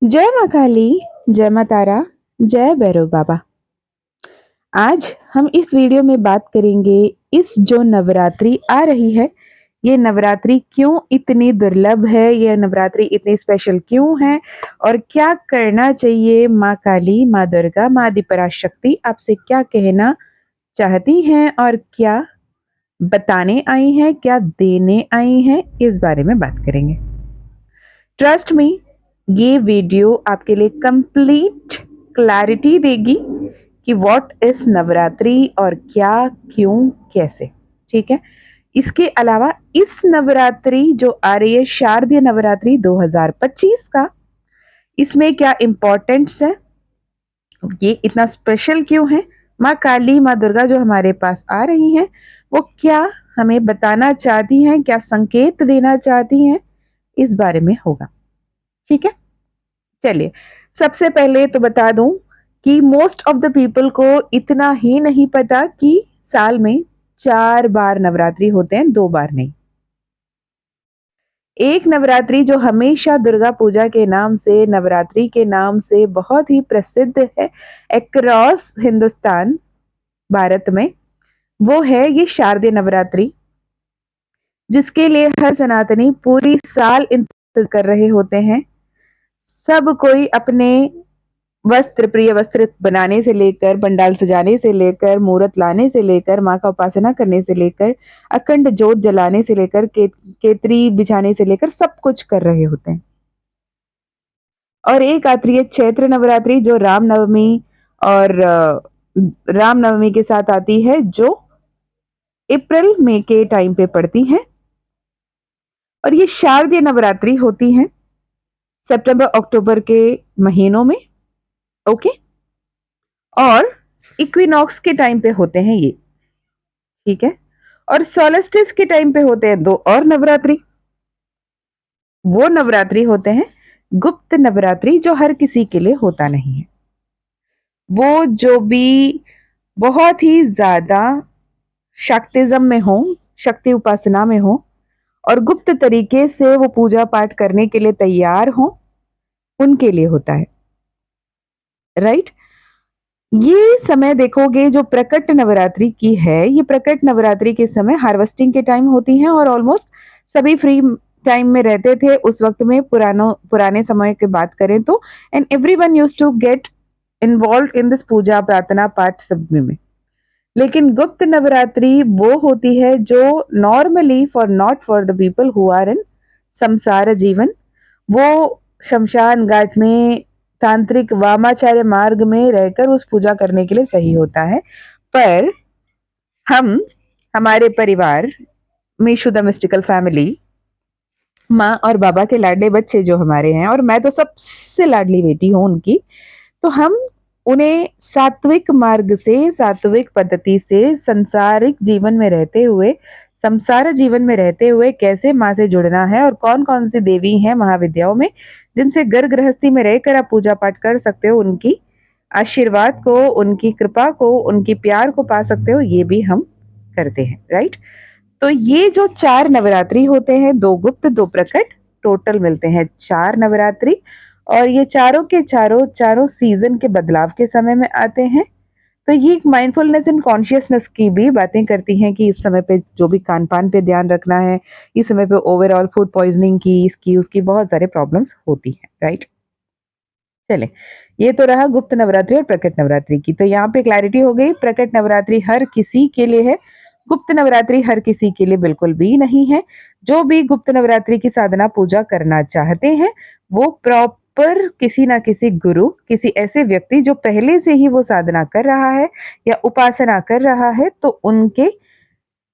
जय माँ काली, जय माँ तारा, जय भैरव बाबा। आज हम इस वीडियो में बात करेंगे इस जो नवरात्रि आ रही है, ये नवरात्रि क्यों इतनी दुर्लभ है, ये नवरात्रि इतनी स्पेशल क्यों है और क्या करना चाहिए। माँ काली, माँ दुर्गा, माँ आदिपराशक्ति आपसे क्या कहना चाहती हैं और क्या बताने आई हैं, क्या देने आई हैं, इस बारे में बात करेंगे। ट्रस्ट मी, ये वीडियो आपके लिए कंप्लीट क्लैरिटी देगी कि व्हाट इज नवरात्रि और क्या, क्यों, कैसे। ठीक है। इसके अलावा इस नवरात्रि जो आ रही है, शारदीय नवरात्रि 2025 का, इसमें क्या इंपॉर्टेंस है, ये इतना स्पेशल क्यों है, माँ काली, माँ दुर्गा जो हमारे पास आ रही हैं, वो क्या हमें बताना चाहती हैं, क्या संकेत देना चाहती हैं, इस बारे में होगा। ठीक है। चलिए, सबसे पहले तो बता दूं कि मोस्ट ऑफ द पीपल को इतना ही नहीं पता कि साल में 4 बार नवरात्रि होते हैं, 2 बार नहीं। एक नवरात्रि जो हमेशा दुर्गा पूजा के नाम से, नवरात्रि के नाम से बहुत ही प्रसिद्ध है अक्रॉस हिंदुस्तान, भारत में, वो है ये शारदीय नवरात्रि, जिसके लिए हर सनातनी पूरी साल इंतजार कर रहे होते हैं। सब कोई अपने वस्त्र, प्रिय वस्त्र बनाने से लेकर, पंडाल सजाने से लेकर, मूर्त लाने से लेकर, माँ का उपासना करने से लेकर, अखंड जोत जलाने से लेकर, केतरी बिछाने से लेकर सब कुछ कर रहे होते हैं। और एक आती है चैत्र नवरात्रि जो रामनवमी और रामनवमी के साथ आती है, जो अप्रैल मई के टाइम पे पड़ती है। और ये शारदीय नवरात्रि होती है सितंबर अक्टूबर के महीनों में। ओके। और इक्विनॉक्स के टाइम पे होते हैं ये। ठीक है। और सोलस्टिस के टाइम पे होते हैं 2 और नवरात्रि। वो नवरात्रि होते हैं गुप्त नवरात्रि, जो हर किसी के लिए होता नहीं है। वो जो भी बहुत ही ज्यादा शक्तिज्म में हो, शक्ति उपासना में हो और गुप्त तरीके से वो पूजा पाठ करने के लिए तैयार हो, उनके लिए होता है। राइट। ये समय देखोगे जो प्रकट नवरात्रि की है, ये प्रकट नवरात्रि के समय हार्वेस्टिंग के टाइम होती है और ऑलमोस्ट सभी फ्री टाइम में रहते थे उस वक्त में, पुराने समय की बात करें तो। And everyone used to get involve in this puja, प्रार्थना, पाठ सब में। लेकिन गुप्त नवरात्रि वो होती है जो normally for not for the people who are in संसार जीवन, वो शमशान घाट में तांत्रिक वामाचार्य मार्ग में रहकर उस पूजा करने के लिए सही होता है। पर हम, हमारे परिवार, मीशु द मिस्टिकल फैमिली, माँ और बाबा के लाडले बच्चे जो हमारे हैं, और मैं तो सबसे लाडली बेटी हूँ उनकी, तो हम उन्हें सात्विक मार्ग से, सात्विक पद्धति से, संसारिक जीवन में रहते हुए, संसार जीवन में रहते हुए कैसे माँ से जुड़ना है और कौन कौन सी देवी हैं महाविद्याओं में जिनसे घर गृहस्थी में रहकर आप पूजा पाठ कर सकते हो, उनकी आशीर्वाद को, उनकी कृपा को, उनकी प्यार को पा सकते हो, ये भी हम करते हैं। राइट। तो ये जो 4 नवरात्रि होते हैं, 2 गुप्त 2 प्रकट, टोटल मिलते हैं 4 नवरात्रि। और ये चारों के चारों चारों सीजन के बदलाव के समय में आते हैं। तो ये एक माइंडफुलनेस एंड कॉन्शियसनेस की भी बातें करती हैं कि इस समय पे जो भी खान पान पे ध्यान रखना है, इस समय पे ओवरऑल फूड पॉइजनिंग की, इसकी उसकी बहुत सारे प्रॉब्लम्स होती हैं। राइट। चले, ये तो रहा गुप्त नवरात्रि और प्रकट नवरात्रि की। तो यहाँ पे क्लैरिटी हो गई, प्रकट नवरात्रि हर किसी के लिए है, गुप्त नवरात्रि हर किसी के लिए बिल्कुल भी नहीं है। जो भी गुप्त नवरात्रि की साधना पूजा करना चाहते हैं, वो प्रॉपर किसी ना किसी गुरु, किसी ऐसे व्यक्ति जो पहले से ही वो साधना कर रहा है या उपासना कर रहा है, तो उनके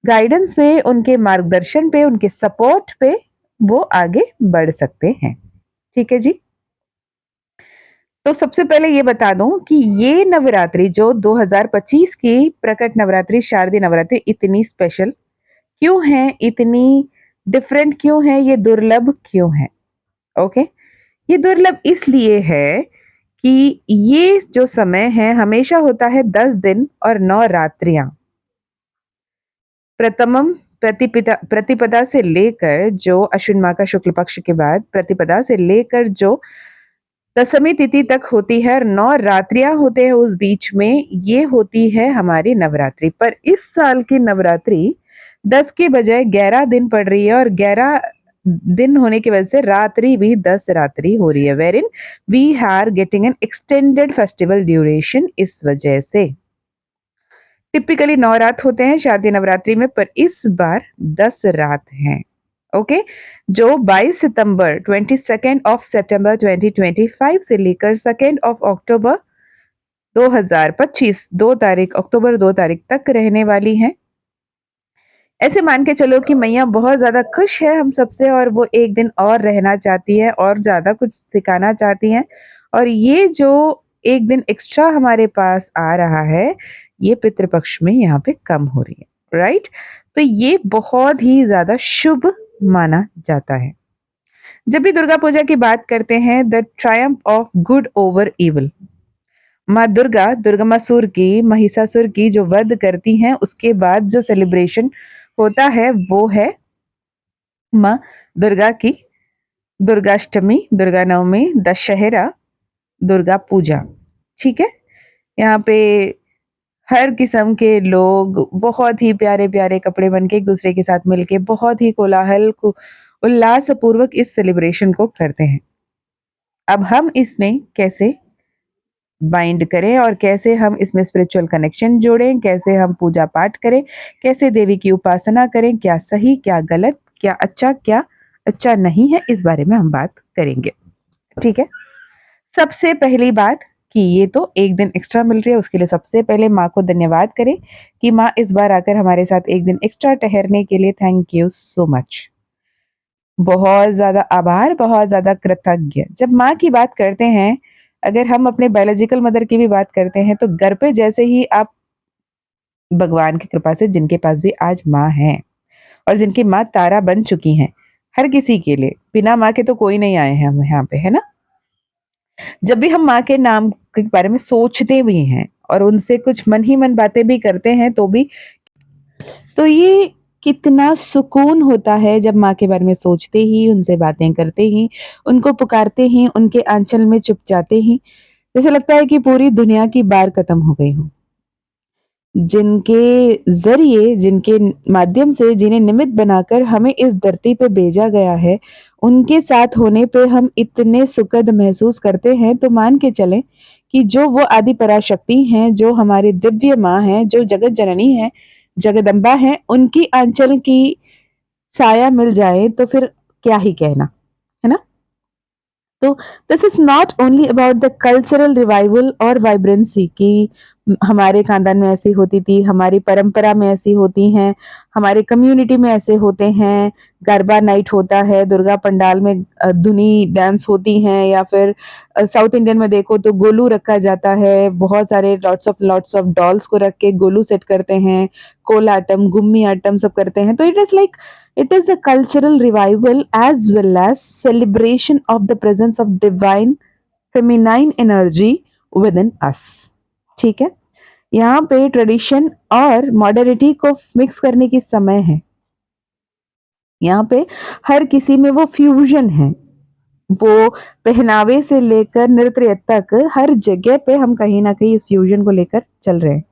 गाइडेंस पे, उनके मार्गदर्शन पे, उनके सपोर्ट पे वो आगे बढ़ सकते हैं। ठीक है जी। तो सबसे पहले ये बता दूं कि ये नवरात्रि जो 2025 की प्रकट नवरात्रि, शारदीय नवरात्रि, इतनी स्पेशल क्यों है, इतनी डिफरेंट क्यों है, ये दुर्लभ क्यों है। ओके। ये दुर्लभ इसलिए है कि ये जो समय है हमेशा होता है 10 दिन और 9 रात्रियां। प्रथमम प्रतिपदा से लेकर, जो अश्विन माह का शुक्ल पक्ष के बाद प्रतिपदा से लेकर जो दशमी तिथि तक होती है और 9 रात्रियां होते हैं उस बीच में, ये होती है हमारी नवरात्रि। पर इस साल की नवरात्रि 10 के बजाय 11 दिन पड़ रही है और 11 दिन होने की वजह से रात्रि भी 10 रात्रि हो रही है, where in we are getting an extended festival duration इस वजह से। टिपिकली 9 रात होते हैं शारदीय नवरात्रि में, पर इस बार 10 रात हैं। ओके, जो 22 सितंबर 22 ऑफ सितंबर 2025 से लेकर 2 ऑफ अक्टूबर 2025 अक्टूबर 2 तारीख तक रहने वाली हैं। ऐसे मान के चलो कि मैया बहुत ज्यादा खुश है हम सबसे और वो एक दिन और रहना चाहती है और ज्यादा कुछ सिखाना चाहती हैं, और ये जो एक दिन एक्स्ट्रा हमारे पास आ रहा है, ये पितृपक्ष में यहाँ पे कम हो रही है, राइट। तो ये बहुत ही ज्यादा शुभ माना जाता है। जब भी दुर्गा पूजा की बात करते हैं, the Triumph of good over evil, माँ दुर्गा दुर्गमासुर की, महिषासुर की जो वध करती हैं, उसके बाद जो सेलिब्रेशन होता है वो है माँ दुर्गा की दुर्गाष्टमी, दुर्गा नवमी, दशहरा, दुर्गा पूजा। ठीक है, यहाँ पे हर किस्म के लोग बहुत ही प्यारे प्यारे कपड़े बन के एक दूसरे के साथ मिलके बहुत ही कोलाहल को उल्लास पूर्वक इस सेलिब्रेशन को करते हैं। अब हम इसमें कैसे बाइंड करें और कैसे हम इसमें स्पिरिचुअल कनेक्शन जोड़ें, कैसे हम पूजा पाठ करें, कैसे देवी की उपासना करें, क्या सही क्या गलत, क्या अच्छा नहीं है, इस बारे में हम बात करेंगे। ठीक है, सबसे पहली बात कि ये तो एक दिन एक्स्ट्रा मिल रही है, उसके लिए सबसे पहले माँ को धन्यवाद करें कि माँ इस बार आकर हमारे साथ एक दिन एक्स्ट्रा ठहरने के लिए थैंक यू सो मच। बहुत ज्यादा आभार, बहुत ज्यादा कृतज्ञ। जब माँ की बात करते हैं, अगर हम अपने बायोलॉजिकल मदर की भी बात करते हैं, तो घर पे जैसे ही आप भगवान की कृपा से जिनके पास भी आज माँ है और जिनकी माँ तारा बन चुकी हैं, हर किसी के लिए बिना माँ के तो कोई नहीं आए हैं हम यहाँ पे, है ना। जब भी हम माँ के नाम के बारे में सोचते भी हैं और उनसे कुछ मन ही मन बातें भी करते हैं, तो ये कितना सुकून होता है जब माँ के बारे में सोचते ही, उनसे बातें करते ही, उनको पुकारते ही, उनके आंचल में चुप जाते ही जैसे लगता है कि पूरी दुनिया की बार खत्म हो गई हो। जिनके जरिए, जिनके माध्यम से, जिन्हें निमित्त बनाकर हमें इस धरती पे भेजा गया है, उनके साथ होने पे हम इतने सुखद महसूस करते हैं। तो मान के चलें कि जो वो आदि पराशक्ति हैं, जो हमारी दिव्य माँ हैं, जो जगत जननी है, जगदम्बा है, उनकी आंचल की साया मिल जाए तो फिर क्या ही कहना, है ना। तो this is not only about the cultural revival और वाइब्रेंसी कि हमारे खानदान में ऐसी होती थी, हमारी परंपरा में ऐसी होती हैं, हमारे कम्युनिटी में ऐसे होते हैं, गरबा नाइट होता है, दुर्गा पंडाल में धुनी डांस होती हैं, या फिर साउथ इंडियन में देखो तो गोलू रखा जाता है, बहुत सारे लॉट्स ऑफ डॉल्स को रख के गोलू सेट करते हैं, कोलाटम, गुम्मी आटम सब करते हैं। तो it is a cultural revival as well as celebration of the presence of divine feminine energy within us। ठीक है, यहाँ पे ट्रेडिशन और मॉडर्निटी को मिक्स करने की समय है। यहाँ पे हर किसी में वो फ्यूजन है, वो पहनावे से लेकर नृत्य तक हर जगह पे हम कहीं ना कहीं इस फ्यूजन को लेकर चल रहे हैं।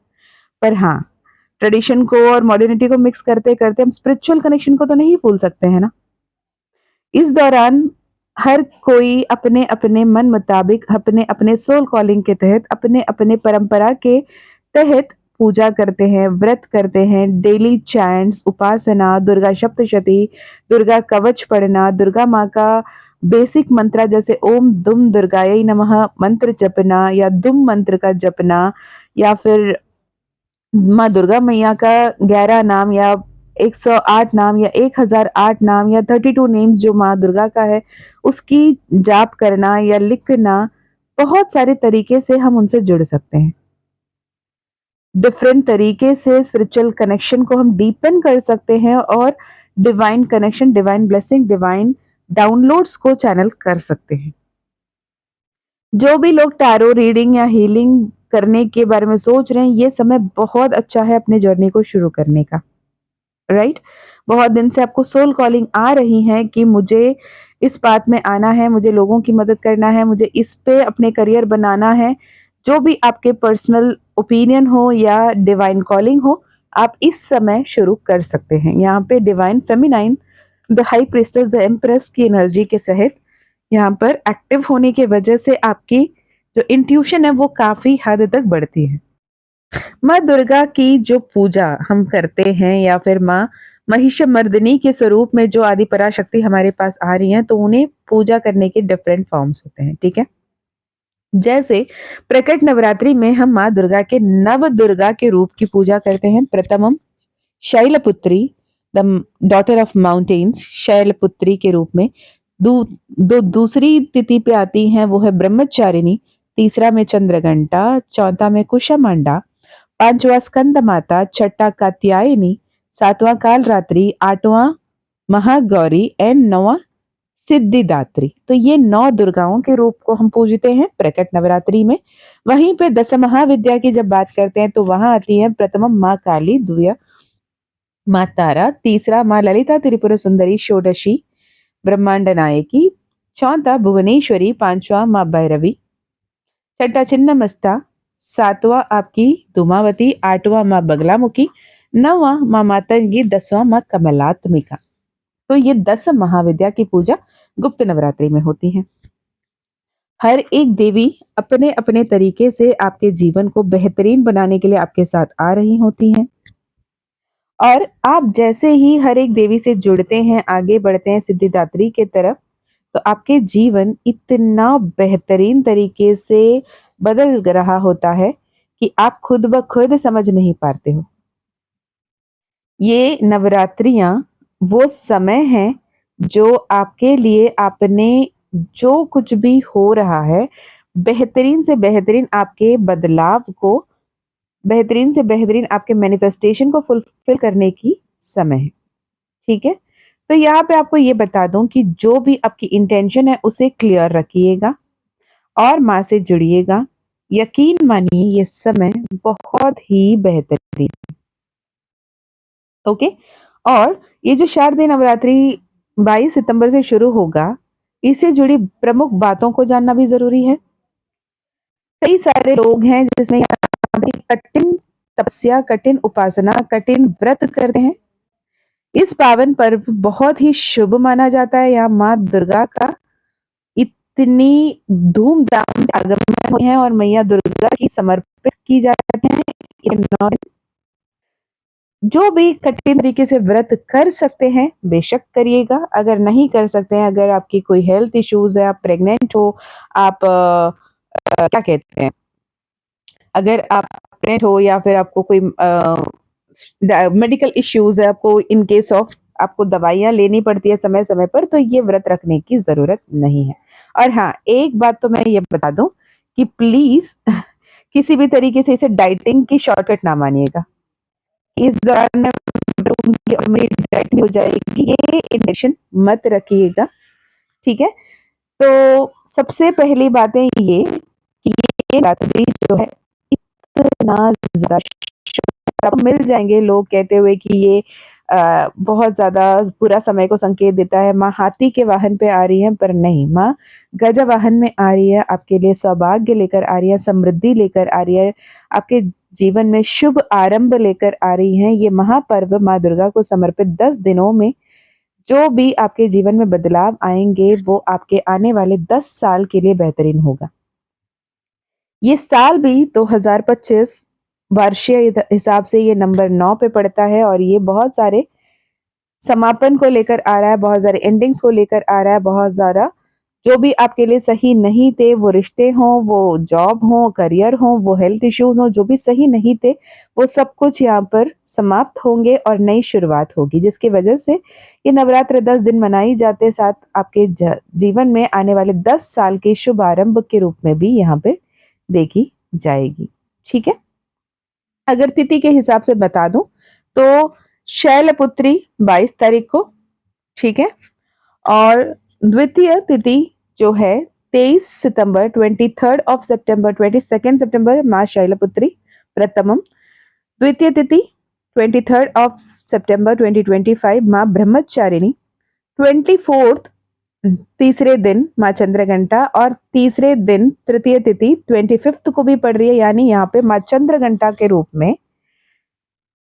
पर हाँ, ट्रेडिशन को और मॉडर्निटी को मिक्स करते करते हम स्पिरिचुअल कनेक्शन को तो नहीं भूल सकते हैं ना। इस दौरान हर कोई अपने अपने मन मुताबिक, अपने अपने सोल कॉलिंग के तहत, अपने अपने परंपरा के तहत पूजा करते हैं, व्रत करते हैं, डेली चैंट्स, उपासना, दुर्गा सप्तशती, दुर्गा कवच पढ़ना, दुर्गा माँ का बेसिक मंत्र जैसे ओम दुम दुर्गायै नमः मंत्र जपना, या दुम मंत्र का जपना, या फिर माँ दुर्गा मैया का 11 नाम या 108 नाम या 1008 नाम या 32 नेम्स जो माँ दुर्गा का है, उसकी जाप करना या लिखना, बहुत सारे तरीके से हम उनसे जुड़ सकते हैं। डिफरेंट तरीके से स्पिरिचुअल कनेक्शन को हम डीपन कर सकते हैं और divine connection, divine blessing, divine downloads को चैनल कर सकते हैं। जो भी लोग टैरो रीडिंग या हीलिंग करने के बारे में सोच रहे हैं, ये समय बहुत अच्छा है अपने जर्नी को शुरू करने का, राइट। बहुत दिन से आपको सोल कॉलिंग आ रही है कि मुझे इस बात में आना है, मुझे लोगों की मदद करना है, मुझे इस पे अपने करियर बनाना है। जो भी आपके पर्सनल ओपिनियन हो या डिवाइन कॉलिंग हो, आप इस समय शुरू कर सकते हैं। यहाँ पे divine feminine, the high priestess, the empress की एनर्जी के सहित यहाँ पर एक्टिव होने की वजह से आपकी जो इंट्यूशन है वो काफी हद तक बढ़ती है। माँ दुर्गा की जो पूजा हम करते हैं या फिर माँ महिषमर्दिनी के स्वरूप में जो आदि पराशक्ति हमारे पास आ रही हैं, तो उन्हें पूजा करने के डिफरेंट फॉर्म्स होते हैं, ठीक है। जैसे प्रकट नवरात्रि में हम माँ दुर्गा के नव दुर्गा के रूप की पूजा करते हैं। प्रथमम Shailputri, the daughter of mountains, Shailputri के रूप में। दूसरी तिथि पे आती हैं वो है ब्रह्मचारिणी, तीसरा में चंद्रघंटा, चौथा में कुशामांडा, पांचवा स्कंद माता, छठा कात्यायनी, सातवां कालरात्रि, आठवां महागौरी एंड नौवां सिद्धिदात्री। तो ये 9 दुर्गाओं के रूप को हम पूजते हैं प्रकट नवरात्रि में। वहीं पे दस महाविद्या की जब बात करते हैं तो वहां आती है प्रथम माँ काली, द्वितीय माँ तारा, तीसरा माँ ललिता त्रिपुर सुंदरी षोडशी ब्रह्मांड नायकी, चौथा भुवनेश्वरी, पांचवा माँ भैरवी, छठा छिन्नमस्ता, सातवां आपकी धूमावती, आठवां माँ बगलामुखी, नौवां माँ मातंगी, 10वां माँ कमलात्मिका। तो ये 10 महाविद्या की पूजा गुप्त नवरात्रि में होती है। हर एक देवी अपने अपने तरीके से आपके जीवन को बेहतरीन बनाने के लिए आपके साथ आ रही होती हैं, और आप जैसे ही हर एक देवी से जुड़ते हैं, आगे बढ़ते हैं सिद्धिदात्री के तरफ, तो आपके जीवन इतना बेहतरीन तरीके से बदल रहा होता है कि आप खुद ब खुद समझ नहीं पाते हो। ये नवरात्रियां वो समय है जो आपके लिए आपने जो कुछ भी हो रहा है, बेहतरीन से बेहतरीन आपके बदलाव को, बेहतरीन से बेहतरीन आपके मैनिफेस्टेशन को फुलफिल करने की समय है, ठीक है। तो यहाँ पे आपको ये बता दूं कि जो भी आपकी इंटेंशन है उसे क्लियर रखिएगा और माँ से जुड़िएगा। यकीन मानिए ये समय बहुत ही बेहतरीन, ओके। और ये जो शारदीय नवरात्रि 22 सितंबर से शुरू होगा, इससे जुड़ी प्रमुख बातों को जानना भी जरूरी है। कई सारे लोग हैं जिसमें यहाँ पे कठिन तपस्या, कठिन उपासना, कठिन व्रत करते हैं। इस पावन पर्व बहुत ही शुभ माना जाता है। यहाँ माँ दुर्गा का इतनी धूमधाम से आगमन हुए हैं और मैया दुर्गा की समर्पित की जाती हैं ये 9 दिन। जो भी कठिन तरीके से व्रत कर सकते हैं बेशक करिएगा, अगर नहीं कर सकते हैं, अगर आपकी कोई हेल्थ इश्यूज है, आप प्रेग्नेंट हो, आप क्या कहते हैं, अगर आप प्रेग्नेंट हो या फिर आपको कोई मेडिकल इश्यूज है, आपको इन केस ऑफ आपको दवाइयां लेनी पड़ती है समय समय पर, तो ये व्रत रखने की जरूरत नहीं है। और हाँ, एक बात तो मैं ये बता दूं कि प्लीज किसी भी तरीके से इसे डाइटिंग की शॉर्टकट ना मानिएगा। इस दौरान मैं बताऊंगी और मेरी डाइट हो जाएगी, ये इंटेंशन मत रखिएगा, ठीक है। तो सबसे पहली बातें ये कि ये रात्रि जो है इतना ज्यादा आपको मिल जाएंगे लोग कहते हुए कि ये बहुत ज्यादा बुरा समय को संकेत देता है। माँ हाथी के वाहन पे आ रही है, पर नहीं, माँ गज वाहन में आ रही है, आपके लिए सौभाग्य लेकर आ रही है, समृद्धि लेकर आ रही है, आपके जीवन में शुभ आरंभ लेकर आ रही हैं। ये महापर्व माँ दुर्गा को समर्पित 10 दिनों में जो भी आपके जीवन में बदलाव आएंगे वो आपके आने वाले 10 साल के लिए बेहतरीन होगा। ये साल भी 2025 वर्षीय हिसाब से ये नंबर 9 पे पड़ता है, और ये बहुत सारे समापन को लेकर आ रहा है, बहुत सारे एंडिंग्स को लेकर आ रहा है, बहुत ज्यादा जो भी आपके लिए सही नहीं थे, वो रिश्ते हों, वो जॉब हो, करियर हो, वो हेल्थ इश्यूज हो, जो भी सही नहीं थे वो सब कुछ यहाँ पर समाप्त होंगे और नई शुरुआत होगी, जिसकी वजह से ये नवरात्र 10 दिन मनाई जाते, साथ आपके जीवन में आने वाले 10 साल के शुभ आरंभ के रूप में भी यहाँ पे देखी जाएगी, ठीक है। अगर तिथि के हिसाब से बता दूं तो शैलपुत्री 22 तारीख को, ठीक है। और द्वितीय तिथि जो है 23 सितंबर, 23rd ऑफ सितंबर, 22nd सितंबर माँ शैलपुत्री प्रथमम। द्वितीय तिथि 23rd ऑफ सितंबर 2025 माँ ब्रह्मचारिणी। 24th तीसरे दिन माँ चंद्रघंटा और तीसरे दिन तृतीय तिथि 25 को भी पड़ रही है, यानी यहाँ पे माँ चंद्रघंटा के रूप में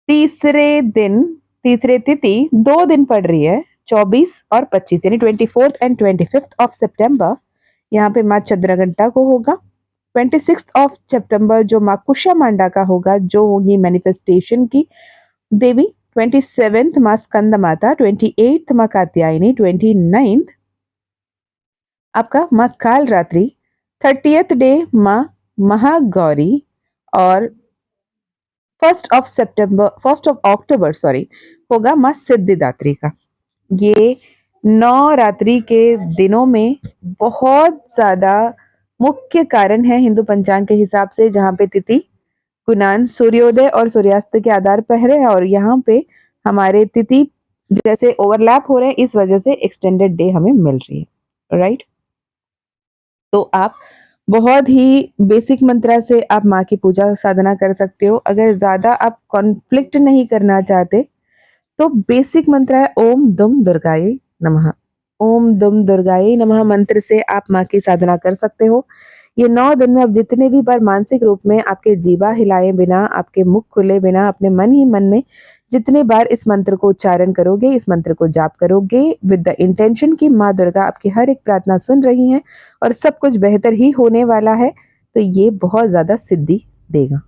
तीसरे तिथि 2 दिन पड़ रही है, 24 और 25, यानी 24th एंड 25th ऑफ सितंबर यहाँ पे माँ चंद्रघंटा को होगा। 26th ऑफ सितंबर जो माँ कुशामांडा का होगा, जो होगी मैनिफेस्टेशन की देवी। 27th माँ स्कंद माता, 28th माँ कात्यायनी, 29th आपका माँ काल रात्रि, 30th डे माँ महागौरी और 1st ऑफ अक्टूबर होगा माँ सिद्धिदात्री का। ये 9 रात्रि के दिनों में बहुत ज्यादा मुख्य कारण है हिंदू पंचांग के हिसाब से, जहाँ पे तिथि गुणान सूर्योदय और सूर्यास्त के आधार पर है, और यहाँ पे हमारे तिथि जैसे ओवरलैप हो रहे हैं, इस वजह से एक्सटेंडेड डे हमें मिल रही है, राइट। तो आप बहुत ही बेसिक मंत्रा से आप माँ की पूजा साधना कर सकते हो। अगर ज्यादा आप कॉन्फ्लिक्ट नहीं करना चाहते तो बेसिक मंत्र है ओम दुम दुर्गाये नमः। ओम दुम दुर्गाये नमः मंत्र से आप माँ की साधना कर सकते हो। ये 9 दिन में आप जितने भी बार मानसिक रूप में आपके जीवा हिलाए बिना, आपके मुख खुले बिना, अपने मन ही मन में जितने बार इस मंत्र को उच्चारण करोगे, इस मंत्र को जाप करोगे विद द इंटेंशन कि माँ दुर्गा आपकी हर एक प्रार्थना सुन रही हैं और सब कुछ बेहतर ही होने वाला है, तो ये बहुत ज्यादा सिद्धि देगा।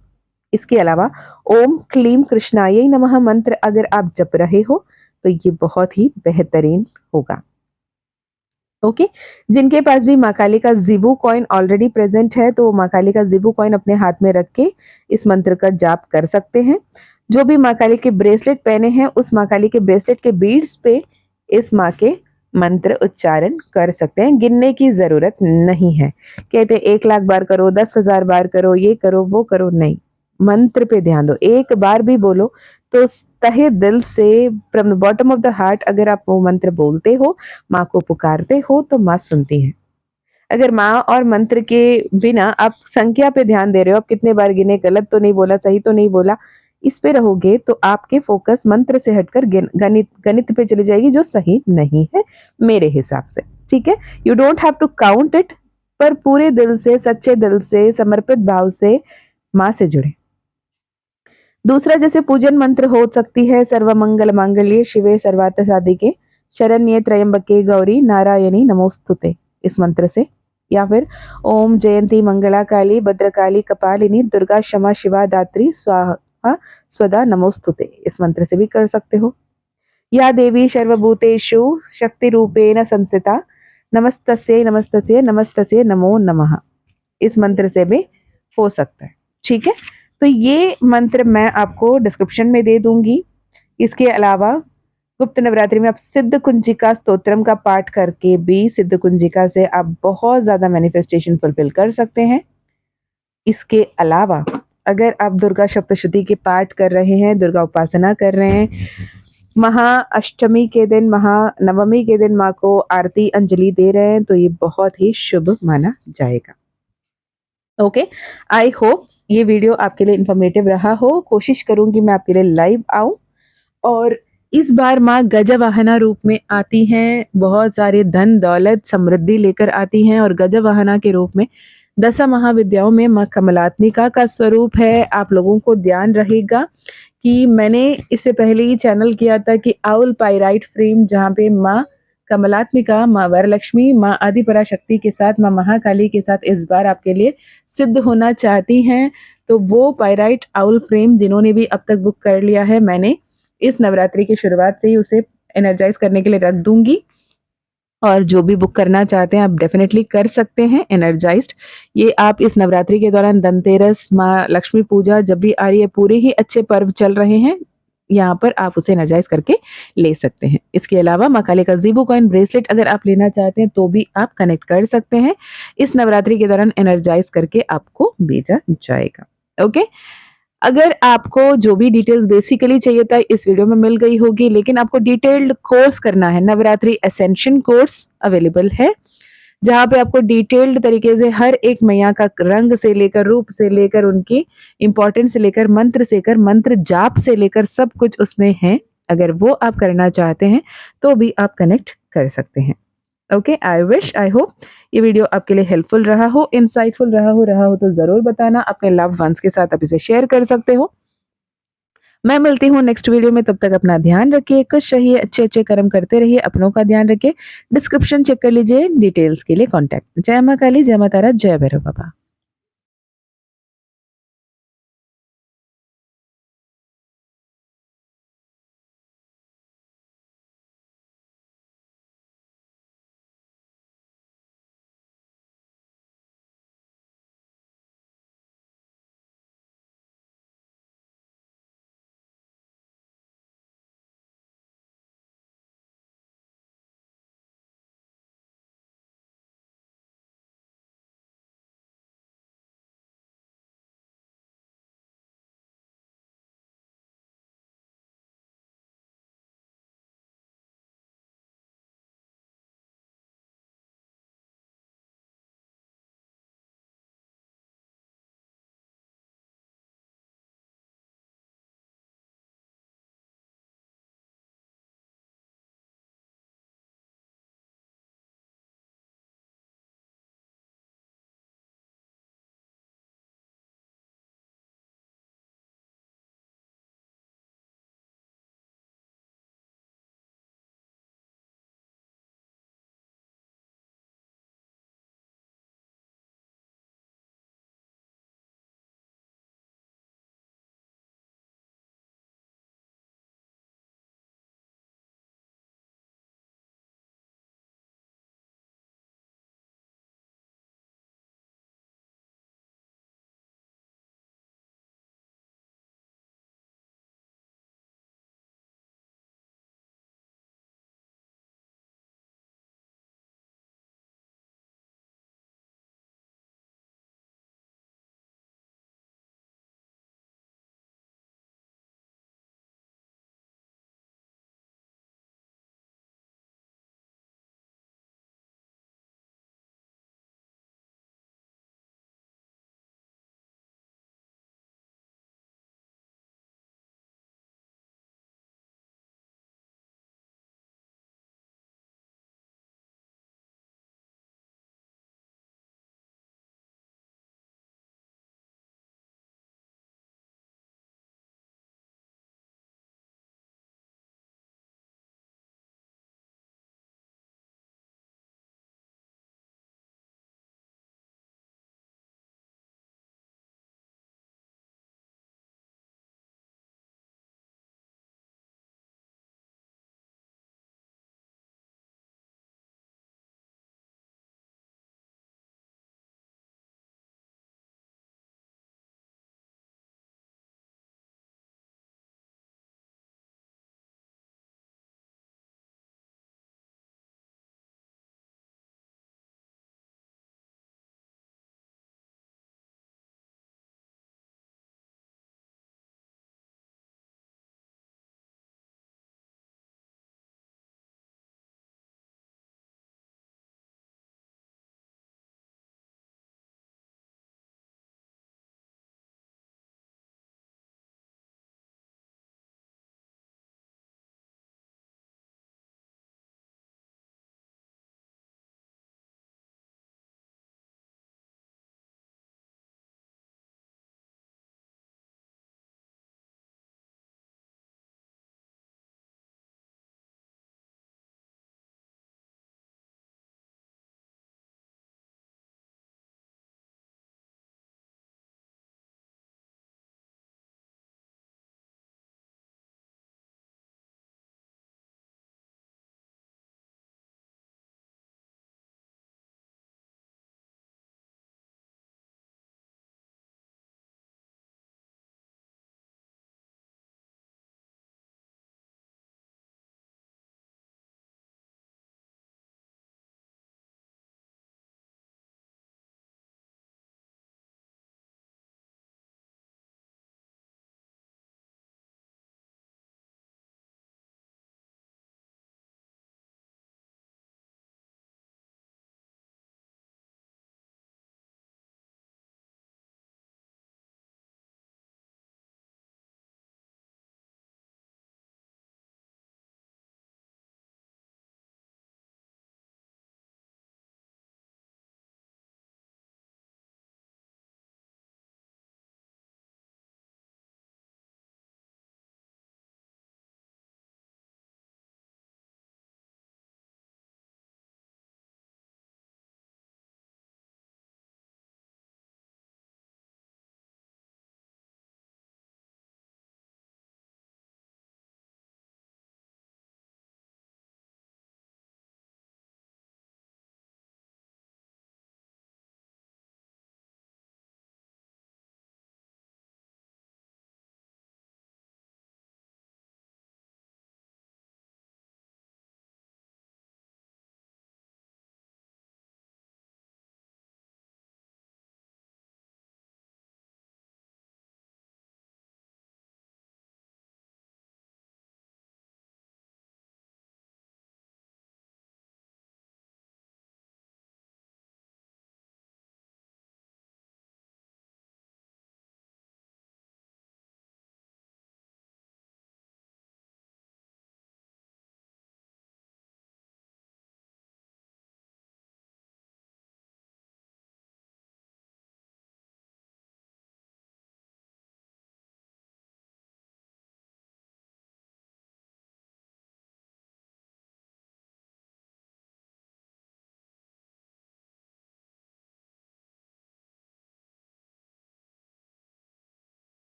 इसके अलावा ओम क्लीम कृष्णाय नमः मंत्र अगर आप जप रहे हो तो ये बहुत ही बेहतरीन होगा। ओके, जिनके पास भी माँ काली का जिबू कॉइन ऑलरेडी प्रेजेंट है तो माँ काली का जिबू कॉइन अपने हाथ में रख के इस मंत्र का जाप कर सकते हैं। जो भी माँ काली के ब्रेसलेट पहने हैं उस माँ काली के ब्रेसलेट के बीड्स पे इस माँ के मंत्र उच्चारण कर सकते हैं, गिनने की जरूरत नहीं है। कहते 1 लाख बार करो, 10,000 बार करो, ये करो वो करो, नहीं, मंत्र पे ध्यान दो। एक बार भी बोलो तो तहे दिल से, from the bottom of the heart अगर आप वो मंत्र बोलते हो, माँ को पुकारते हो, तो माँ सुनती है। अगर माँ और मंत्र के बिना आप संख्या पे ध्यान दे रहे हो, आप कितने बार गिने, गलत तो नहीं बोला, सही तो नहीं बोला, इस पे रहोगे तो आपके फोकस मंत्र से हटकर गणित पे चली जाएगी, जो सही नहीं है मेरे हिसाब से। ठीक है, you don't have to count it, पर पूरे दिल से, सच्चे दिल से, समर्पित भाव से माँ से जुड़े। दूसरा जैसे पूजन मंत्र हो सकती है सर्व मंगल मांगल्ये शिवे सर्वार्थ साधिके शरण्ये त्र्यंबके गौरी नारायणी नमोस्तुते, इस मंत्र से। या फिर ओम जयंती मंगला काली भद्रकाली कपालिनी दुर्गा क्षमा शिवा दात्री स्वाहा स्वदा नमोस्तुते, इस मंत्र से भी कर सकते हो। या देवी सर्वभूतेषु शक्ति रूपेण संस्थिता नमस्तस्यै नमस्तस्यै नमस्तस्यै नमो नमः, इस मंत्र से भी हो सकता है। ठीक है, तो ये मंत्र मैं आपको डिस्क्रिप्शन में दे दूंगी। इसके अलावा गुप्त नवरात्रि में आप सिद्ध कुंजिका स्तोत्रम का पाठ करके भी सिद्ध कुंजिका से आप बहुत ज्यादा मैनिफेस्टेशन फुलफिल कर सकते हैं। इसके अलावा अगर आप दुर्गा सप्तशती के पाठ कर रहे हैं, दुर्गा उपासना कर रहे हैं, महाअष्टमी के दिन, महानवमी के दिन माँ को आरती अंजलि दे रहे हैं, तो ये बहुत ही शुभ माना जाएगा। ओके, आई होप ये वीडियो आपके लिए इंफॉर्मेटिव रहा हो। कोशिश करूंगी मैं आपके लिए लाइव आऊं, और इस बार माँ गजवाहना रूप में आती हैं, बहुत सारे धन दौलत समृद्धि लेकर आती हैं, और गजवाहना के रूप में 10 महाविद्याओं में माँ कमलात्मिका का स्वरूप है। आप लोगों को ध्यान रहेगा कि मैंने इससे पहले ही चैनल किया था कि आउल पाइराइट फ्रेम, जहाँ पे माँ कमलात्मिका, माँ वरलक्ष्मी, माँ आदि पराशक्ति के साथ, माँ महाकाली के साथ इस बार आपके लिए सिद्ध होना चाहती हैं, तो वो पाइराइट आउल फ्रेम जिन्होंने भी अब तक बुक कर लिया है, मैंने इस नवरात्रि की शुरुआत से ही उसे एनर्जाइज करने के लिए रख दूंगी, और जो भी बुक करना चाहते हैं आप डेफिनेटली कर सकते हैं एनर्जाइज्ड। ये आप इस नवरात्रि के दौरान धनतेरस, माँ लक्ष्मी पूजा जब भी आ रही है, पूरे ही अच्छे पर्व चल रहे हैं, यहाँ पर आप उसे एनर्जाइज करके ले सकते हैं। इसके अलावा माँ काली का ज़ीबो कॉइन ब्रेसलेट अगर आप लेना चाहते हैं तो भी आप कनेक्ट कर सकते हैं, इस नवरात्रि के दौरान एनर्जाइज करके आपको भेजा जाएगा। ओके, अगर आपको जो भी डिटेल्स बेसिकली चाहिए था इस वीडियो में मिल गई होगी, लेकिन आपको डिटेल्ड कोर्स करना है, नवरात्रि एसेंशन कोर्स अवेलेबल है, जहाँ पे आपको डिटेल्ड तरीके से हर एक मैया का रंग से लेकर, रूप से लेकर, उनकी इंपॉर्टेंस से लेकर, मंत्र से लेकर, मंत्र जाप से लेकर सब कुछ उसमें है। अगर वो आप करना चाहते हैं तो भी आप कनेक्ट कर सकते हैं। ओके, आई होप ये वीडियो आपके लिए हेल्पफुल रहा हो, इंसाइटफुल रहा हो तो ज़रूर बताना। अपने लव्ड वंस के साथ आप इसे शेयर कर सकते हो। मैं मिलती हूँ नेक्स्ट वीडियो में, तब तक अपना ध्यान रखिए, खुश रहिए, अच्छे-अच्छे कर्म करते रहिए, अपनों का ध्यान रखिए। डिस्क्रिप्शन चेक कर लीजिए डिटेल्स के लिए कॉन्टैक्ट। जय माँ काली, जय माँ तारा, जय भैरव बाबा।